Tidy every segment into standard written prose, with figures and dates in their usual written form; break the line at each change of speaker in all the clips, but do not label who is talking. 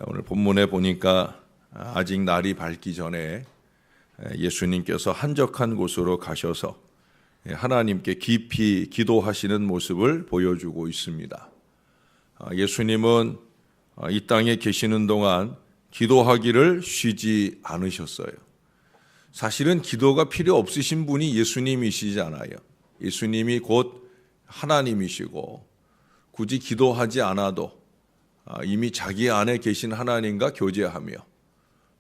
오늘 본문에 보니까 아직 날이 밝기 전에 예수님께서 한적한 곳으로 가셔서 하나님께 깊이 기도하시는 모습을 보여주고 있습니다. 예수님은 이 땅에 계시는 동안 기도하기를 쉬지 않으셨어요. 사실은 기도가 필요 없으신 분이 예수님이시잖아요. 예수님이 곧 하나님이시고 굳이 기도하지 않아도 이미 자기 안에 계신 하나님과 교제하며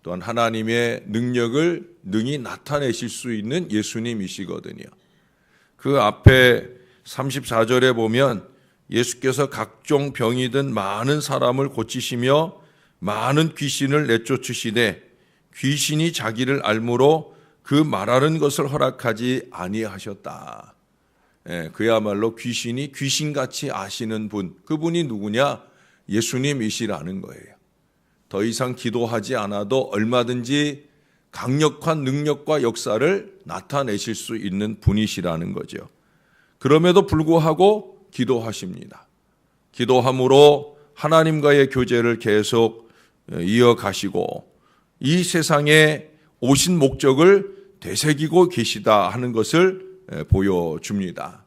또한 하나님의 능력을 능히 나타내실 수 있는 예수님이시거든요. 그 앞에 34절에 보면 예수께서 각종 병이 든 많은 사람을 고치시며 많은 귀신을 내쫓으시되 귀신이 자기를 알므로 그 말하는 것을 허락하지 아니하셨다. 그야말로 귀신이 귀신같이 아시는 분, 그분이 누구냐? 예수님이시라는 거예요. 더 이상 기도하지 않아도 얼마든지 강력한 능력과 역사를 나타내실 수 있는 분이시라는 거죠. 그럼에도 불구하고 기도하십니다. 기도함으로 하나님과의 교제를 계속 이어가시고 이 세상에 오신 목적을 되새기고 계시다 하는 것을 보여줍니다.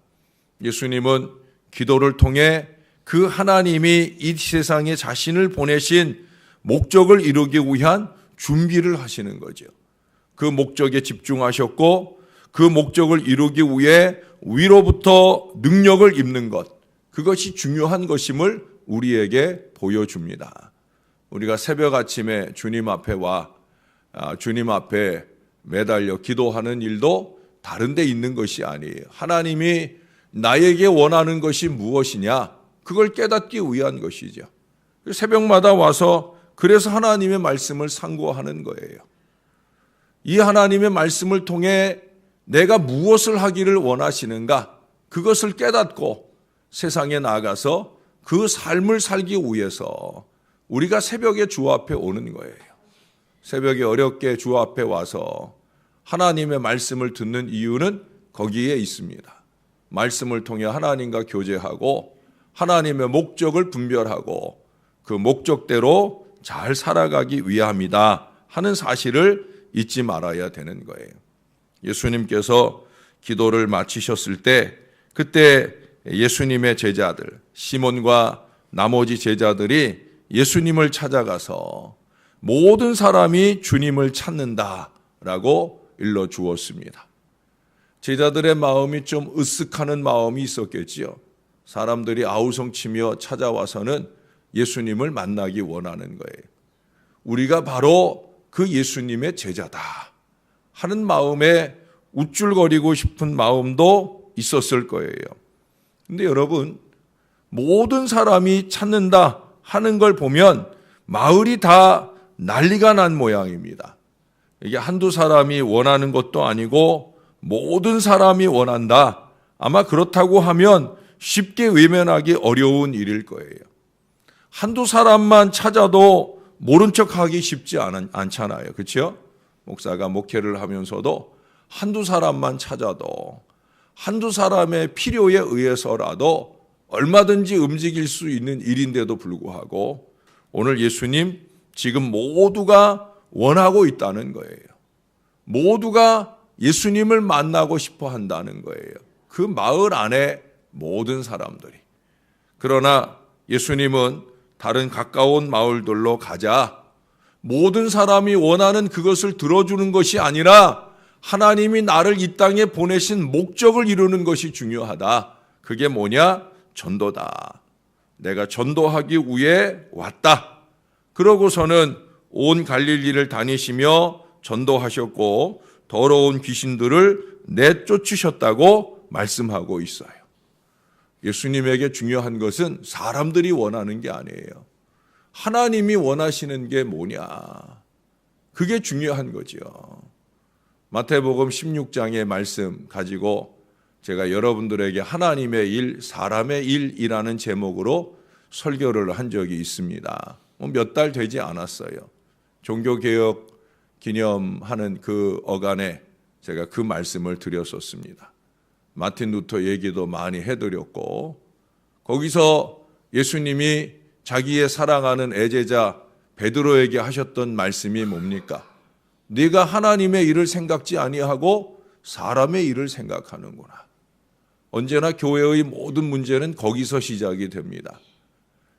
예수님은 기도를 통해 그 하나님이 이 세상에 자신을 보내신 목적을 이루기 위한 준비를 하시는 거죠. 그 목적에 집중하셨고 그 목적을 이루기 위해 위로부터 능력을 입는 것, 그것이 중요한 것임을 우리에게 보여줍니다. 우리가 새벽 아침에 주님 앞에 주님 앞에 매달려 기도하는 일도 다른 데 있는 것이 아니에요. 하나님이 나에게 원하는 것이 무엇이냐? 그걸 깨닫기 위한 것이죠. 새벽마다 와서 그래서 하나님의 말씀을 상고하는 거예요. 이 하나님의 말씀을 통해 내가 무엇을 하기를 원하시는가? 그것을 깨닫고 세상에 나가서 그 삶을 살기 위해서 우리가 새벽에 주 앞에 오는 거예요. 새벽에 어렵게 주 앞에 와서 하나님의 말씀을 듣는 이유는 거기에 있습니다. 말씀을 통해 하나님과 교제하고 하나님의 목적을 분별하고 그 목적대로 잘 살아가기 위함이다 하는 사실을 잊지 말아야 되는 거예요. 예수님께서 기도를 마치셨을 때 그때 예수님의 제자들, 시몬과 나머지 제자들이 예수님을 찾아가서 모든 사람이 주님을 찾는다라고 일러주었습니다. 제자들의 마음이 좀 으쓱하는 마음이 있었겠지요. 사람들이 아우성치며 찾아와서는 예수님을 만나기 원하는 거예요. 우리가 바로 그 예수님의 제자다 하는 마음에 우쭐거리고 싶은 마음도 있었을 거예요. 근데 여러분, 모든 사람이 찾는다 하는 걸 보면 마을이 다 난리가 난 모양입니다. 이게 한두 사람이 원하는 것도 아니고 모든 사람이 원한다. 아마 그렇다고 하면 쉽게 외면하기 어려운 일일 거예요. 한두 사람만 찾아도 모른 척하기 쉽지 않잖아요. 그렇죠? 목사가 목회를 하면서도 한두 사람만 찾아도 한두 사람의 필요에 의해서라도 얼마든지 움직일 수 있는 일인데도 불구하고 오늘 예수님 지금 모두가 원하고 있다는 거예요. 모두가 예수님을 만나고 싶어 한다는 거예요. 그 마을 안에 모든 사람들이. 그러나 예수님은 다른 가까운 마을들로 가자. 모든 사람이 원하는 그것을 들어주는 것이 아니라 하나님이 나를 이 땅에 보내신 목적을 이루는 것이 중요하다. 그게 뭐냐? 전도다. 내가 전도하기 위해 왔다. 그러고서는 온 갈릴리를 다니시며 전도하셨고 더러운 귀신들을 내쫓으셨다고 말씀하고 있어요. 예수님에게 중요한 것은 사람들이 원하는 게 아니에요. 하나님이 원하시는 게 뭐냐? 그게 중요한 거죠. 마태복음 16장의 말씀 가지고 제가 여러분들에게 하나님의 일, 사람의 일이라는 제목으로 설교를 한 적이 있습니다. 몇 달 되지 않았어요. 종교개혁 기념하는 그 어간에 제가 그 말씀을 드렸었습니다. 마틴 루터 얘기도 많이 해드렸고 거기서 예수님이 자기의 사랑하는 애제자 베드로에게 하셨던 말씀이 뭡니까? 네가 하나님의 일을 생각지 아니하고 사람의 일을 생각하는구나. 언제나 교회의 모든 문제는 거기서 시작이 됩니다.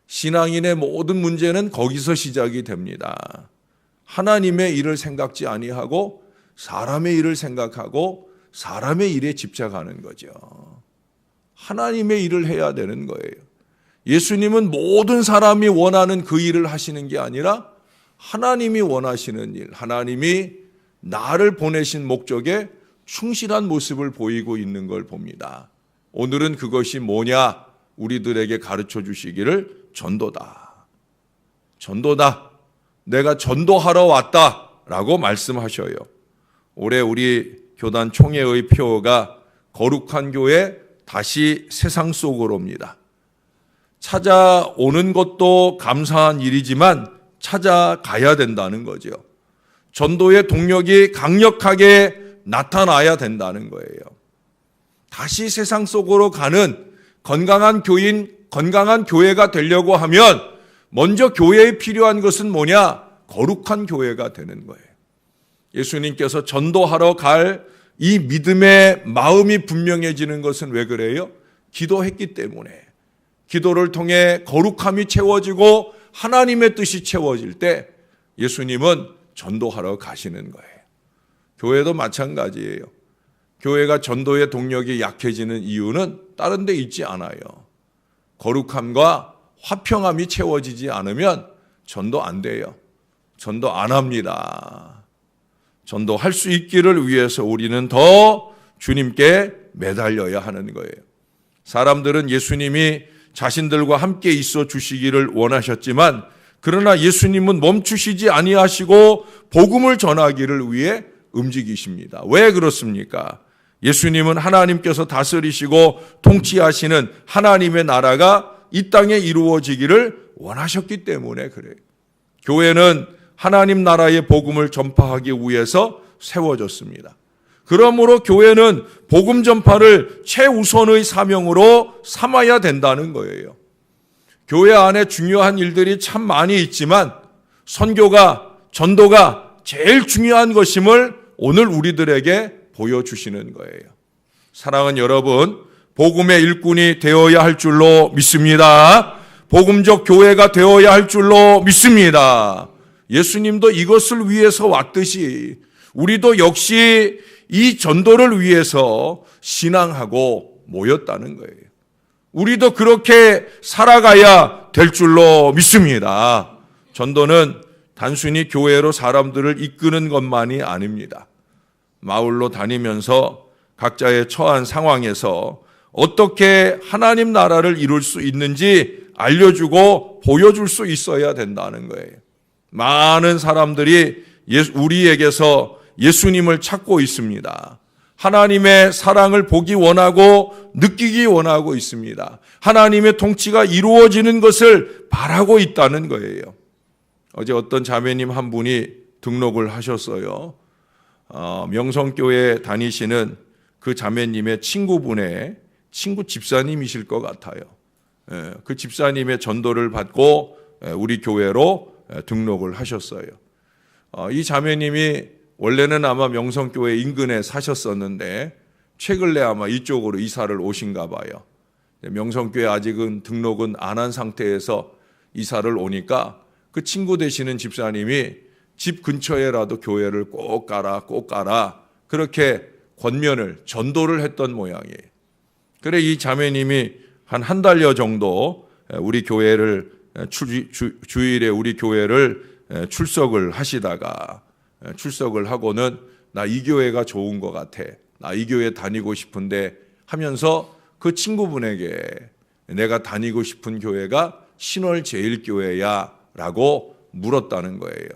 신앙인의 모든 문제는 거기서 시작이 됩니다. 하나님의 일을 생각지 아니하고 사람의 일을 생각하고 사람의 일에 집착하는 거죠. 하나님의 일을 해야 되는 거예요. 예수님은 모든 사람이 원하는 그 일을 하시는 게 아니라 하나님이 원하시는 일, 하나님이 나를 보내신 목적에 충실한 모습을 보이고 있는 걸 봅니다. 오늘은 그것이 뭐냐? 우리들에게 가르쳐 주시기를 전도다. 전도다. 내가 전도하러 왔다. 라고 말씀하셔요. 올해 우리 교단 총회의 표어가 거룩한 교회 다시 세상 속으로입니다. 찾아오는 것도 감사한 일이지만 찾아가야 된다는 거죠. 전도의 동력이 강력하게 나타나야 된다는 거예요. 다시 세상 속으로 가는 건강한 교인, 건강한 교회가 되려고 하면 먼저 교회에 필요한 것은 뭐냐? 거룩한 교회가 되는 거예요. 예수님께서 전도하러 갈 이 믿음의 마음이 분명해지는 것은 왜 그래요? 기도했기 때문에. 기도를 통해 거룩함이 채워지고 하나님의 뜻이 채워질 때 예수님은 전도하러 가시는 거예요. 교회도 마찬가지예요. 교회가 전도의 동력이 약해지는 이유는 다른 데 있지 않아요. 거룩함과 화평함이 채워지지 않으면 전도 안 돼요. 전도 안 합니다. 전도할 수 있기를 위해서 우리는 더 주님께 매달려야 하는 거예요. 사람들은 예수님이 자신들과 함께 있어 주시기를 원하셨지만 그러나 예수님은 멈추시지 아니하시고 복음을 전하기를 위해 움직이십니다. 왜 그렇습니까? 예수님은 하나님께서 다스리시고 통치하시는 하나님의 나라가 이 땅에 이루어지기를 원하셨기 때문에 그래요. 교회는 하나님 나라의 복음을 전파하기 위해서 세워졌습니다. 그러므로 교회는 복음 전파를 최우선의 사명으로 삼아야 된다는 거예요. 교회 안에 중요한 일들이 참 많이 있지만 선교가, 전도가 제일 중요한 것임을 오늘 우리들에게 보여주시는 거예요. 사랑하는 여러분, 복음의 일꾼이 되어야 할 줄로 믿습니다. 복음적 교회가 되어야 할 줄로 믿습니다. 예수님도 이것을 위해서 왔듯이 우리도 역시 이 전도를 위해서 신앙하고 모였다는 거예요. 우리도 그렇게 살아가야 될 줄로 믿습니다. 전도는 단순히 교회로 사람들을 이끄는 것만이 아닙니다. 마을로 다니면서 각자의 처한 상황에서 어떻게 하나님 나라를 이룰 수 있는지 알려주고 보여줄 수 있어야 된다는 거예요. 많은 사람들이 우리에게서 예수님을 찾고 있습니다. 하나님의 사랑을 보기 원하고 느끼기 원하고 있습니다. 하나님의 통치가 이루어지는 것을 바라고 있다는 거예요. 어제 어떤 자매님 한 분이 등록을 하셨어요. 명성교회 다니시는 그 자매님의 친구분의 친구 집사님이실 것 같아요. 그 집사님의 전도를 받고 우리 교회로 등록을 하셨어요. 이 자매님이 원래는 아마 명성교회 인근에 사셨었는데 최근에 아마 이쪽으로 이사를 오신가 봐요. 명성교회 아직은 등록은 안 한 상태에서 이사를 오니까 그 친구 되시는 집사님이 집 근처에라도 교회를 꼭 가라 그렇게 권면을 전도를 했던 모양이에요. 그래 이 자매님이 한 달여 정도 우리 교회를 주일에 우리 교회를 출석을 하시다가 출석을 하고는 나 이 교회가 좋은 것 같아. 나 이 교회 다니고 싶은데 하면서 그 친구분에게 내가 다니고 싶은 교회가 신월제일교회야 라고 물었다는 거예요.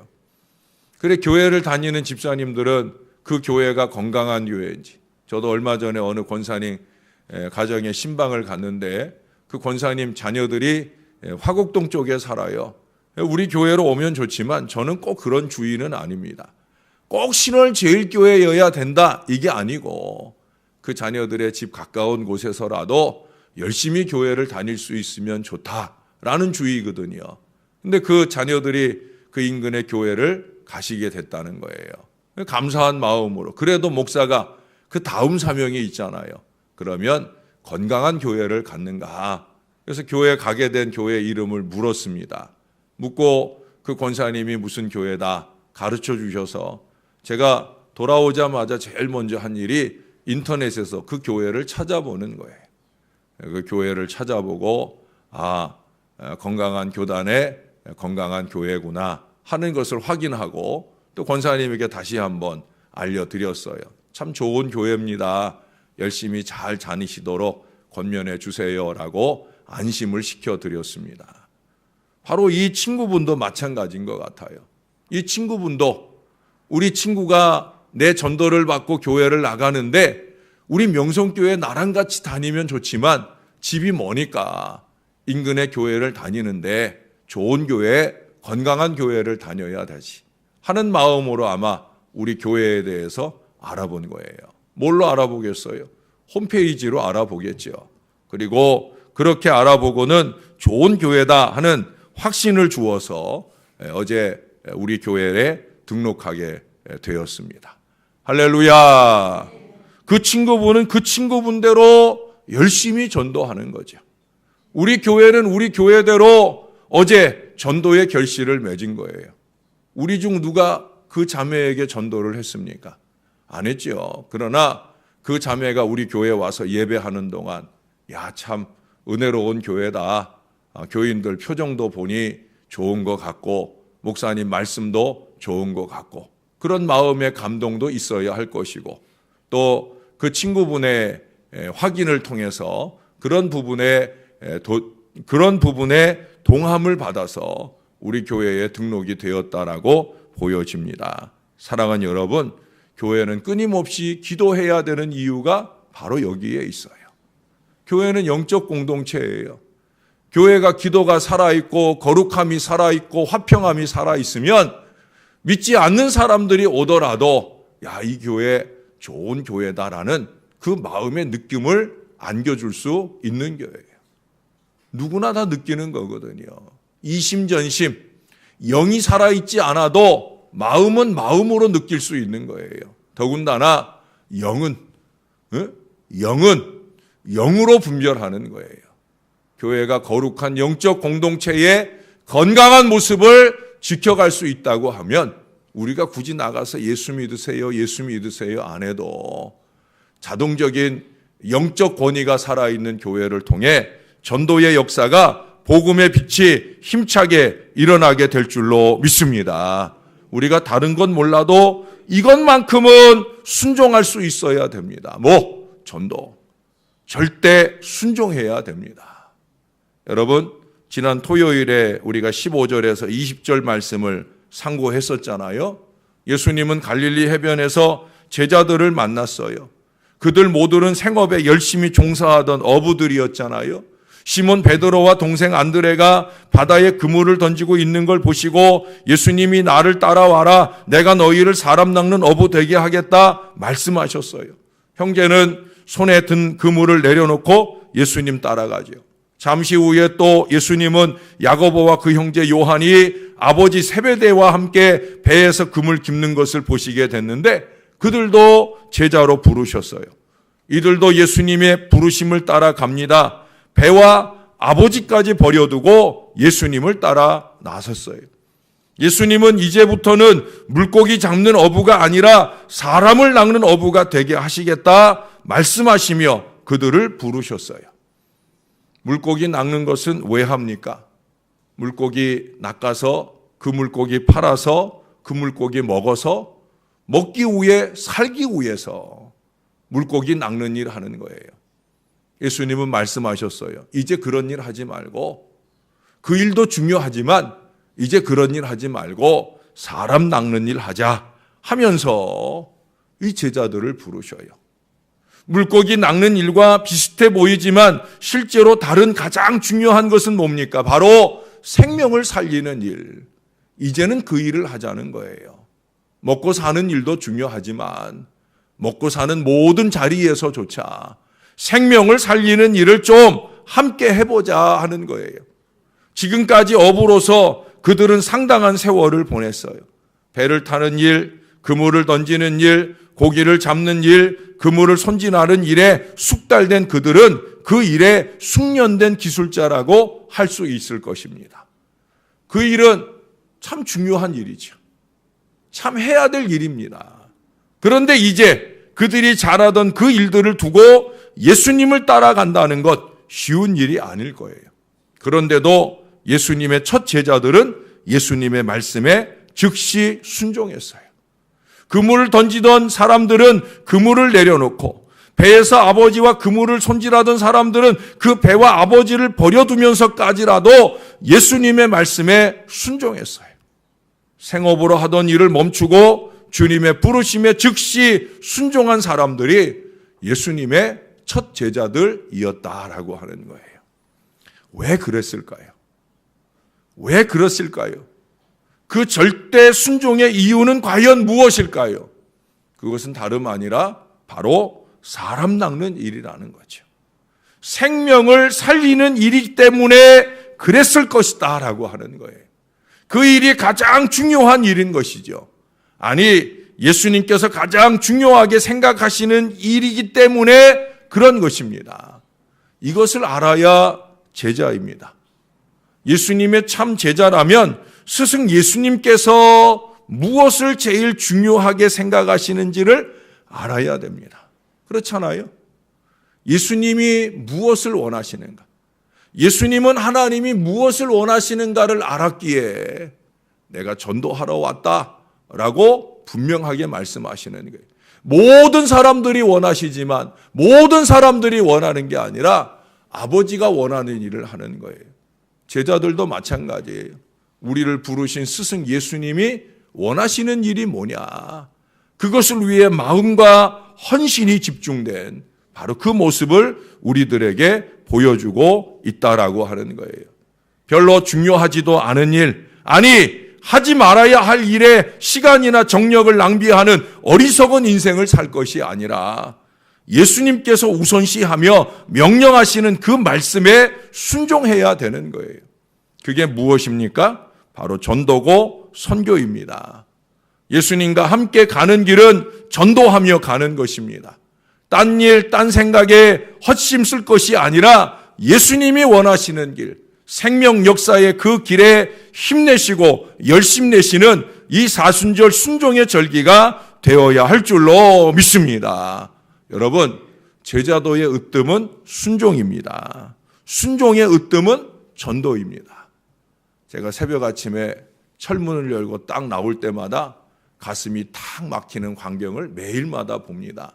그래 교회를 다니는 집사님들은 그 교회가 건강한 교회인지, 저도 얼마 전에 어느 권사님 가정에 신방을 갔는데 그 권사님 자녀들이 화곡동 쪽에 살아요. 우리 교회로 오면 좋지만 저는 꼭 그런 주의는 아닙니다. 꼭 신월제일교회여야 된다 이게 아니고 그 자녀들의 집 가까운 곳에서라도 열심히 교회를 다닐 수 있으면 좋다라는 주의거든요. 근데 그 자녀들이 그 그 인근의 교회를 가시게 됐다는 거예요. 감사한 마음으로. 그래도 목사가 그 다음 사명이 있잖아요. 그러면 건강한 교회를 갖는가. 그래서 교회에 가게 된 교회 이름을 물었습니다. 묻고 그 권사님이 무슨 교회다 가르쳐 주셔서 제가 돌아오자마자 제일 먼저 한 일이 인터넷에서 그 교회를 찾아보는 거예요. 그 교회를 찾아보고 건강한 교단의 건강한 교회구나 하는 것을 확인하고 또 권사님에게 다시 한번 알려드렸어요. 참 좋은 교회입니다. 열심히 잘 다니시도록 권면해 주세요라고 안심을 시켜드렸습니다. 바로 이 친구분도 마찬가지인 것 같아요. 이 친구분도 우리 친구가 내 전도를 받고 교회를 나가는데 우리 명성교회 나랑 같이 다니면 좋지만 집이 머니까 인근의 교회를 다니는데 좋은 교회, 건강한 교회를 다녀야 되지 하는 마음으로 아마 우리 교회에 대해서 알아본 거예요. 뭘로 알아보겠어요? 홈페이지로 알아보겠죠. 그리고 그렇게 알아보고는 좋은 교회다 하는 확신을 주어서 어제 우리 교회에 등록하게 되었습니다. 할렐루야. 그 친구분은 그 친구분대로 열심히 전도하는 거죠. 우리 교회는 우리 교회대로 어제 전도의 결실을 맺은 거예요. 우리 중 누가 그 자매에게 전도를 했습니까? 안 했죠. 그러나 그 자매가 우리 교회에 와서 예배하는 동안 참 은혜로운 교회다. 교인들 표정도 보니 좋은 것 같고 목사님 말씀도 좋은 것 같고 그런 마음의 감동도 있어야 할 것이고 또 그 친구분의 확인을 통해서 그런 부분에 동함을 받아서 우리 교회에 등록이 되었다라고 보여집니다. 사랑하는 여러분, 교회는 끊임없이 기도해야 되는 이유가 바로 여기에 있어요. 교회는 영적 공동체예요. 교회가 기도가 살아있고 거룩함이 살아있고 화평함이 살아있으면 믿지 않는 사람들이 오더라도 이 교회 좋은 교회다라는 그 마음의 느낌을 안겨줄 수 있는 교회예요. 누구나 다 느끼는 거거든요. 이심전심, 영이 살아있지 않아도 마음은 마음으로 느낄 수 있는 거예요. 더군다나 영은 영으로 분별하는 거예요. 교회가 거룩한 영적 공동체의 건강한 모습을 지켜갈 수 있다고 하면 우리가 굳이 나가서 예수 믿으세요 안 해도 자동적인 영적 권위가 살아있는 교회를 통해 전도의 역사가 복음의 빛이 힘차게 일어나게 될 줄로 믿습니다. 우리가 다른 건 몰라도 이것만큼은 순종할 수 있어야 됩니다. 전도. 절대 순종해야 됩니다. 여러분, 지난 토요일에 우리가 15절에서 20절 말씀을 상고했었잖아요. 예수님은 갈릴리 해변에서 제자들을 만났어요. 그들 모두는 생업에 열심히 종사하던 어부들이었잖아요. 시몬 베드로와 동생 안드레가 바다에 그물을 던지고 있는 걸 보시고 예수님이 나를 따라와라, 내가 너희를 사람 낚는 어부 되게 하겠다 말씀하셨어요. 형제는 손에 든 그물을 내려놓고 예수님 따라가죠. 잠시 후에 또 예수님은 야고보와 그 형제 요한이 아버지 세베대와 함께 배에서 금을 깁는 것을 보시게 됐는데 그들도 제자로 부르셨어요. 이들도 예수님의 부르심을 따라갑니다. 배와 아버지까지 버려두고 예수님을 따라 나섰어요. 예수님은 이제부터는 물고기 잡는 어부가 아니라 사람을 낚는 어부가 되게 하시겠다 말씀하시며 그들을 부르셨어요. 물고기 낚는 것은 왜 합니까? 물고기 낚아서 그 물고기 팔아서 그 물고기 먹어서 먹기 위해 살기 위해서 물고기 낚는 일 하는 거예요. 예수님은 말씀하셨어요. 이제 그런 일 하지 말고 그 일도 중요하지만 이제 그런 일 하지 말고 사람 낚는 일 하자 하면서 이 제자들을 부르셔요. 물고기 낚는 일과 비슷해 보이지만 실제로 다른 가장 중요한 것은 뭡니까? 바로 생명을 살리는 일. 이제는 그 일을 하자는 거예요. 먹고 사는 일도 중요하지만 먹고 사는 모든 자리에서조차 생명을 살리는 일을 좀 함께 해보자 하는 거예요. 지금까지 어부로서 그들은 상당한 세월을 보냈어요. 배를 타는 일, 그물을 던지는 일, 고기를 잡는 일, 그물을 손질하는 일에 숙달된 그들은 그 일에 숙련된 기술자라고 할 수 있을 것입니다. 그 일은 참 중요한 일이죠. 참 해야 될 일입니다. 그런데 이제 그들이 잘하던 그 일들을 두고 예수님을 따라간다는 것 쉬운 일이 아닐 거예요. 그런데도 예수님의 첫 제자들은 예수님의 말씀에 즉시 순종했어요. 그물을 던지던 사람들은 그물을 내려놓고 배에서 아버지와 그물을 손질하던 사람들은 그 배와 아버지를 버려두면서까지라도 예수님의 말씀에 순종했어요. 생업으로 하던 일을 멈추고 주님의 부르심에 즉시 순종한 사람들이 예수님의 첫 제자들이었다라고 하는 거예요. 왜 그랬을까요? 왜 그랬을까요? 그 절대 순종의 이유는 과연 무엇일까요? 그것은 다름 아니라 바로 사람 낚는 일이라는 거죠. 생명을 살리는 일이기 때문에 그랬을 것이다 라고 하는 거예요. 그 일이 가장 중요한 일인 것이죠. 아니, 예수님께서 가장 중요하게 생각하시는 일이기 때문에 그런 것입니다. 이것을 알아야 제자입니다. 예수님의 참 제자라면 스승 예수님께서 무엇을 제일 중요하게 생각하시는지를 알아야 됩니다. 그렇잖아요? 예수님이 무엇을 원하시는가? 예수님은 하나님이 무엇을 원하시는가를 알았기에 내가 전도하러 왔다라고 분명하게 말씀하시는 거예요. 모든 사람들이 원하시지만 모든 사람들이 원하는 게 아니라 아버지가 원하는 일을 하는 거예요. 제자들도 마찬가지예요. 우리를 부르신 스승 예수님이 원하시는 일이 뭐냐? 그것을 위해 마음과 헌신이 집중된 바로 그 모습을 우리들에게 보여주고 있다라고 하는 거예요. 별로 중요하지도 않은 일, 아니 하지 말아야 할 일에 시간이나 정력을 낭비하는 어리석은 인생을 살 것이 아니라 예수님께서 우선시하며 명령하시는 그 말씀에 순종해야 되는 거예요. 그게 무엇입니까? 바로 전도고 선교입니다. 예수님과 함께 가는 길은 전도하며 가는 것입니다. 딴 일, 딴 생각에 헛심 쓸 것이 아니라 예수님이 원하시는 길, 생명 역사의 그 길에 힘내시고 열심 내시는 이 사순절 순종의 절기가 되어야 할 줄로 믿습니다. 여러분, 제자도의 으뜸은 순종입니다. 순종의 으뜸은 전도입니다. 제가 새벽 아침에 철문을 열고 딱 나올 때마다 가슴이 탁 막히는 광경을 매일마다 봅니다.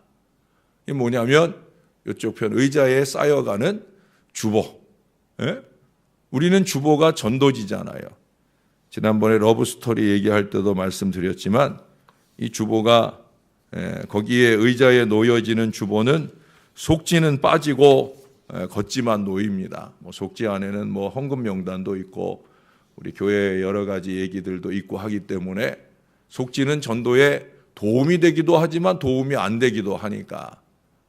이게 뭐냐면 이쪽 편 의자에 쌓여가는 주보. 예? 우리는 주보가 전도지잖아요. 지난번에 러브스토리 얘기할 때도 말씀드렸지만 이 주보가 거기에 의자에 놓여지는 주보는 속지는 빠지고 겉지만 놓입니다. 속지 안에는 헌금 명단도 있고 우리 교회의 여러 가지 얘기들도 있고 하기 때문에 속지는 전도에 도움이 되기도 하지만 도움이 안 되기도 하니까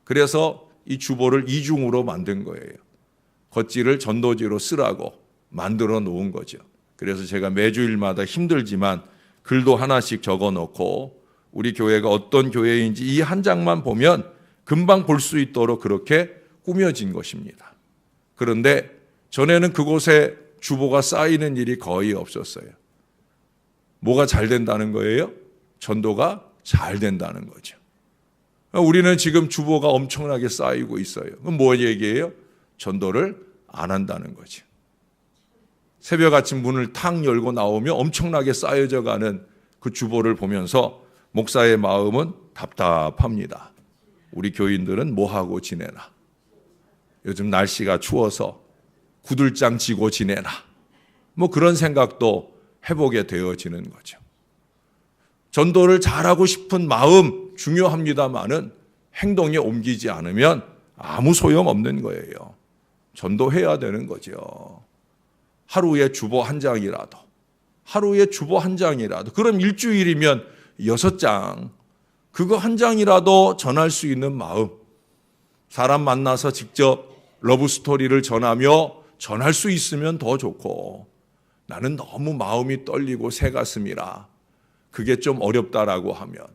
그래서 이 주보를 이중으로 만든 거예요. 겉지를 전도지로 쓰라고 만들어 놓은 거죠. 그래서 제가 매주일마다 힘들지만 글도 하나씩 적어 놓고 우리 교회가 어떤 교회인지 이 한 장만 보면 금방 볼 수 있도록 그렇게 꾸며진 것입니다. 그런데 전에는 그곳에 주보가 쌓이는 일이 거의 없었어요. 뭐가 잘 된다는 거예요? 전도가 잘 된다는 거죠. 우리는 지금 주보가 엄청나게 쌓이고 있어요. 그럼 뭐 얘기예요? 전도를 안 한다는 거죠. 새벽 아침 문을 탁 열고 나오면 엄청나게 쌓여져 가는 그 주보를 보면서 목사의 마음은 답답합니다. 우리 교인들은 뭐하고 지내나? 요즘 날씨가 추워서 구들장 지고 지내나? 그런 생각도 해보게 되어지는 거죠. 전도를 잘하고 싶은 마음 중요합니다만은 행동에 옮기지 않으면 아무 소용없는 거예요. 전도해야 되는 거죠. 하루에 주보 한 장이라도, 그럼 일주일이면 6장, 그거 한 장이라도 전할 수 있는 마음, 사람 만나서 직접 러브스토리를 전하며 전할 수 있으면 더 좋고 나는 너무 마음이 떨리고 새가슴이라 그게 좀 어렵다라고 하면,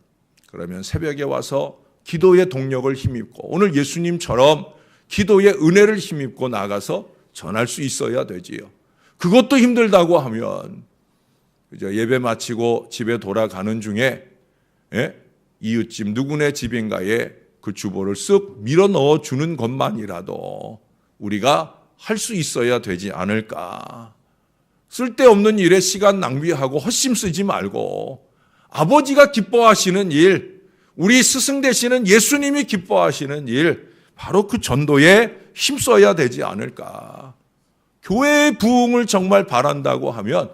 그러면 새벽에 와서 기도의 동력을 힘입고 오늘 예수님처럼 기도의 은혜를 힘입고 나가서 전할 수 있어야 되지요. 그것도 힘들다고 하면 예배 마치고 집에 돌아가는 중에 이웃집 누구네 집인가에 그 주보를 쓱 밀어 넣어 주는 것만이라도 우리가 할 수 있어야 되지 않을까. 쓸데없는 일에 시간 낭비하고 헛심 쓰지 말고 아버지가 기뻐하시는 일, 우리 스승 되시는 예수님이 기뻐하시는 일, 바로 그 전도에 힘써야 되지 않을까. 교회의 부흥을 정말 바란다고 하면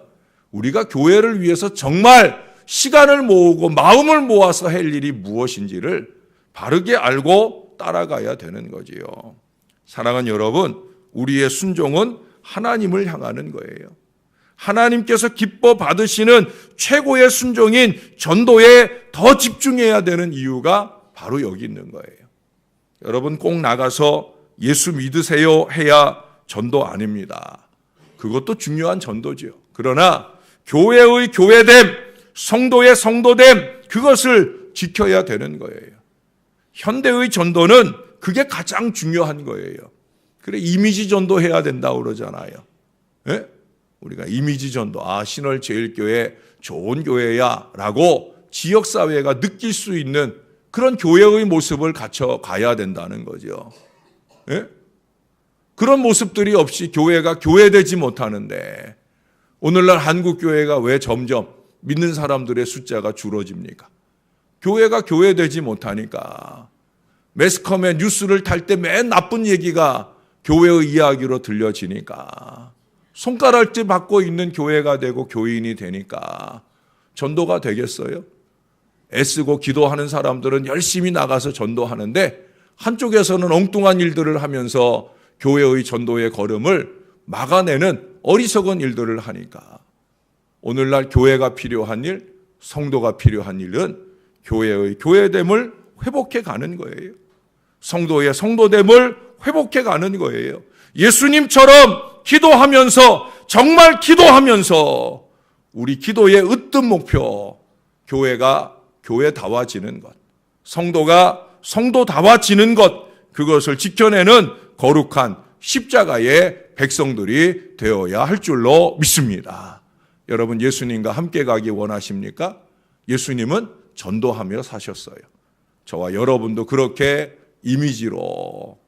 우리가 교회를 위해서 정말 시간을 모으고 마음을 모아서 할 일이 무엇인지를 바르게 알고 따라가야 되는 거지요. 사랑하는 여러분, 우리의 순종은 하나님을 향하는 거예요. 하나님께서 기뻐 받으시는 최고의 순종인 전도에 더 집중해야 되는 이유가 바로 여기 있는 거예요. 여러분 꼭 나가서 예수 믿으세요 해야 전도 아닙니다. 그것도 중요한 전도죠. 그러나 교회의 교회됨, 성도의 성도됨, 그것을 지켜야 되는 거예요. 현대의 전도는 그게 가장 중요한 거예요. 그래 이미지 전도 해야 된다고 그러잖아요. 예? 우리가 이미지 전도, 신월제일교회 좋은 교회야 라고 지역사회가 느낄 수 있는 그런 교회의 모습을 갖춰가야 된다는 거죠. 예? 그런 모습들이 없이 교회가 교회되지 못하는데 오늘날 한국교회가 왜 점점 믿는 사람들의 숫자가 줄어집니까? 교회가 교회되지 못하니까 매스컴의 뉴스를 탈 때 맨 나쁜 얘기가 교회의 이야기로 들려지니까 손가락질 받고 있는 교회가 되고 교인이 되니까 전도가 되겠어요? 애쓰고 기도하는 사람들은 열심히 나가서 전도하는데 한쪽에서는 엉뚱한 일들을 하면서 교회의 전도의 걸음을 막아내는 어리석은 일들을 하니까 오늘날 교회가 필요한 일, 성도가 필요한 일은 교회의 교회됨을 회복해 가는 거예요. 성도의 성도됨을 회복해 가는 거예요. 예수님처럼 기도하면서 정말 기도하면서 우리 기도의 으뜸 목표 교회가 교회다워지는 것, 성도가 성도다워지는 것, 그것을 지켜내는 거룩한 십자가의 백성들이 되어야 할 줄로 믿습니다. 여러분 예수님과 함께 가기 원하십니까? 예수님은 전도하며 사셨어요. 저와 여러분도 그렇게 이미지로,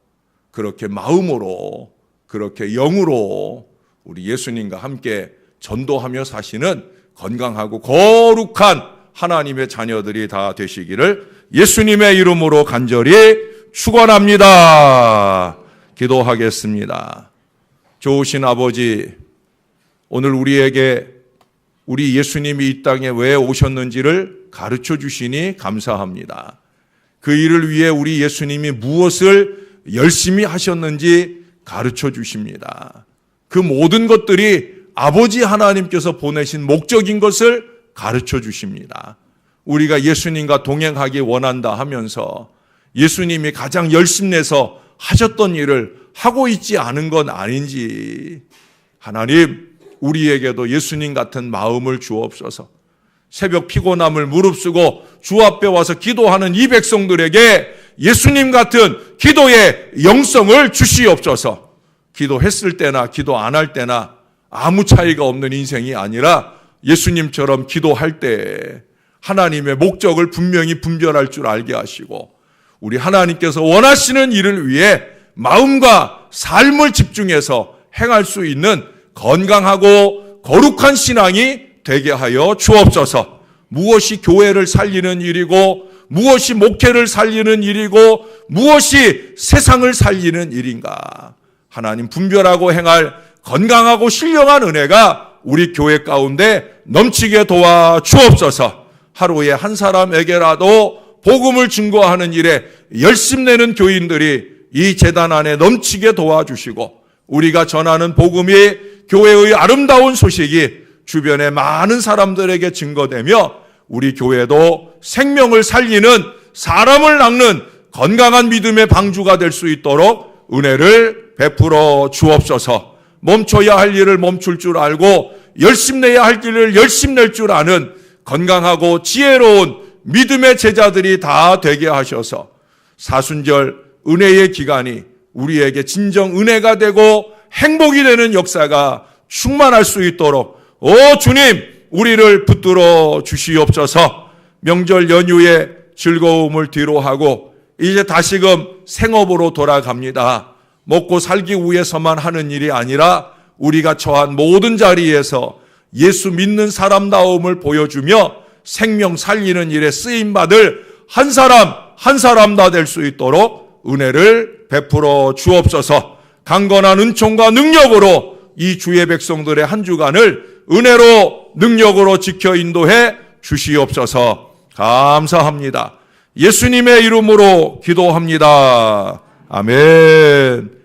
그렇게 마음으로, 그렇게 영으로 우리 예수님과 함께 전도하며 사시는 건강하고 거룩한 하나님의 자녀들이 다 되시기를 예수님의 이름으로 간절히 축원합니다. 기도하겠습니다. 좋으신 아버지, 오늘 우리에게 우리 예수님이 이 땅에 왜 오셨는지를 가르쳐 주시니 감사합니다. 그 일을 위해 우리 예수님이 무엇을 열심히 하셨는지 가르쳐 주십니다. 그 모든 것들이 아버지 하나님께서 보내신 목적인 것을 가르쳐 주십니다. 우리가 예수님과 동행하기 원한다 하면서 예수님이 가장 열심내서 하셨던 일을 하고 있지 않은 건 아닌지, 하나님 우리에게도 예수님 같은 마음을 주옵소서. 새벽 피곤함을 무릅쓰고 주 앞에 와서 기도하는 이 백성들에게 예수님 같은 기도의 영성을 주시옵소서. 기도했을 때나 기도 안 할 때나 아무 차이가 없는 인생이 아니라 예수님처럼 기도할 때 하나님의 목적을 분명히 분별할 줄 알게 하시고 우리 하나님께서 원하시는 일을 위해 마음과 삶을 집중해서 행할 수 있는 건강하고 거룩한 신앙이 되게 하여 주옵소서. 무엇이 교회를 살리는 일이고 무엇이 목회를 살리는 일이고 무엇이 세상을 살리는 일인가, 하나님 분별하고 행할 건강하고 신령한 은혜가 우리 교회 가운데 넘치게 도와 주옵소서. 하루에 한 사람에게라도 복음을 증거하는 일에 열심내는 교인들이 이 제단 안에 넘치게 도와주시고 우리가 전하는 복음이 교회의 아름다운 소식이 주변의 많은 사람들에게 증거되며 우리 교회도 생명을 살리는, 사람을 낚는 건강한 믿음의 방주가 될 수 있도록 은혜를 베풀어 주옵소서. 멈춰야 할 일을 멈출 줄 알고 열심내야 할 길을 열심낼 줄 아는 건강하고 지혜로운 믿음의 제자들이 다 되게 하셔서 사순절 은혜의 기간이 우리에게 진정 은혜가 되고 행복이 되는 역사가 충만할 수 있도록 주님, 우리를 붙들어 주시옵소서. 명절 연휴의 즐거움을 뒤로하고 이제 다시금 생업으로 돌아갑니다. 먹고 살기 위해서만 하는 일이 아니라 우리가 처한 모든 자리에서 예수 믿는 사람다움을 보여주며 생명 살리는 일에 쓰임받을 한 사람 한 사람 다 될 수 있도록 은혜를 베풀어 주옵소서. 강건한 은총과 능력으로 이 주의 백성들의 한 주간을 은혜로 능력으로 지켜 인도해 주시옵소서. 감사합니다. 예수님의 이름으로 기도합니다. 아멘.